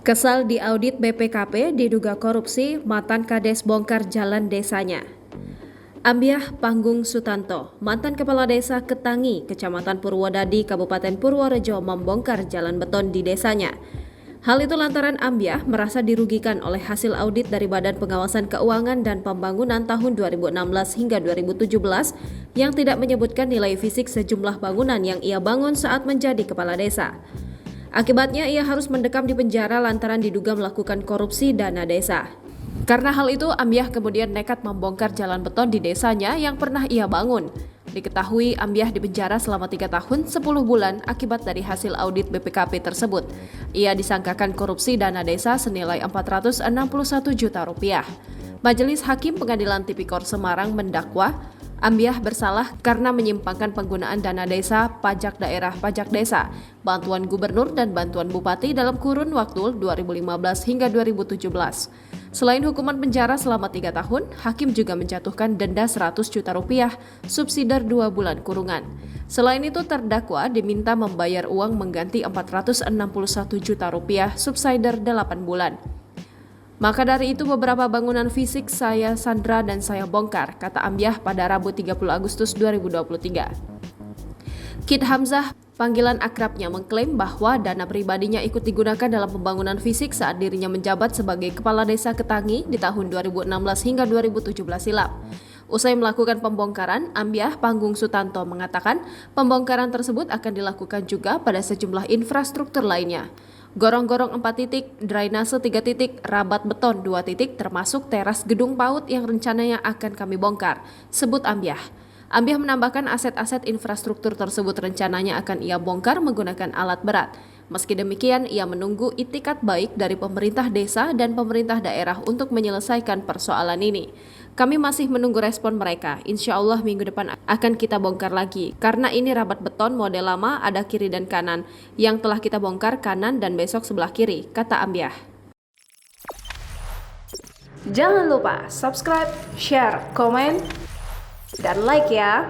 Kesal diaudit BPKP diduga korupsi, mantan Kades bongkar jalan desanya. Ambyah Panggung Sutanto, mantan Kepala Desa Ketangi, Kecamatan Purwodadi, Kabupaten Purworejo membongkar jalan beton di desanya. Hal itu lantaran Ambyah merasa dirugikan oleh hasil audit dari Badan Pengawasan Keuangan dan Pembangunan tahun 2016 hingga 2017 yang tidak menyebutkan nilai fisik sejumlah bangunan yang ia bangun saat menjadi kepala desa. Akibatnya ia harus mendekam di penjara lantaran diduga melakukan korupsi dana desa. Karena hal itu, Ambyah kemudian nekat membongkar jalan beton di desanya yang pernah ia bangun. Diketahui Ambyah dipenjara selama 3 tahun 10 bulan akibat dari hasil audit BPKP tersebut. Ia disangkakan korupsi dana desa senilai 461 juta rupiah. Majelis Hakim Pengadilan Tipikor Semarang mendakwa Ambyah bersalah karena menyimpangkan penggunaan dana desa, pajak daerah, pajak desa, bantuan gubernur dan bantuan bupati dalam kurun waktu 2015 hingga 2017. Selain hukuman penjara selama 3 tahun, hakim juga menjatuhkan denda 100 juta rupiah, subsidiar 2 bulan kurungan. Selain itu, terdakwa diminta membayar uang mengganti 461 juta rupiah, subsidiar 8 bulan. Maka dari itu beberapa bangunan fisik saya sandra dan saya bongkar, kata Ambyah pada Rabu 30 Agustus 2023. Kit Hamzah, panggilan akrabnya, mengklaim bahwa dana pribadinya ikut digunakan dalam pembangunan fisik saat dirinya menjabat sebagai Kepala Desa Ketangi di tahun 2016 hingga 2017 silam. Usai melakukan pembongkaran, Ambyah Panggung Sutanto mengatakan pembongkaran tersebut akan dilakukan juga pada sejumlah infrastruktur lainnya. Gorong-gorong 4 titik, drainase 3 titik, rabat beton 2 titik, termasuk teras gedung PAUD yang rencananya akan kami bongkar, sebut Ambyah. Ambyah menambahkan aset-aset infrastruktur tersebut rencananya akan ia bongkar menggunakan alat berat. Meski demikian, ia menunggu itikat baik dari pemerintah desa dan pemerintah daerah untuk menyelesaikan persoalan ini. Kami masih menunggu respon mereka. Insya Allah minggu depan akan kita bongkar lagi. Karena ini rabat beton model lama, ada kiri dan kanan. Yang telah kita bongkar kanan dan besok sebelah kiri, kata Ambyah. Jangan lupa subscribe, share, komen, dan like ya.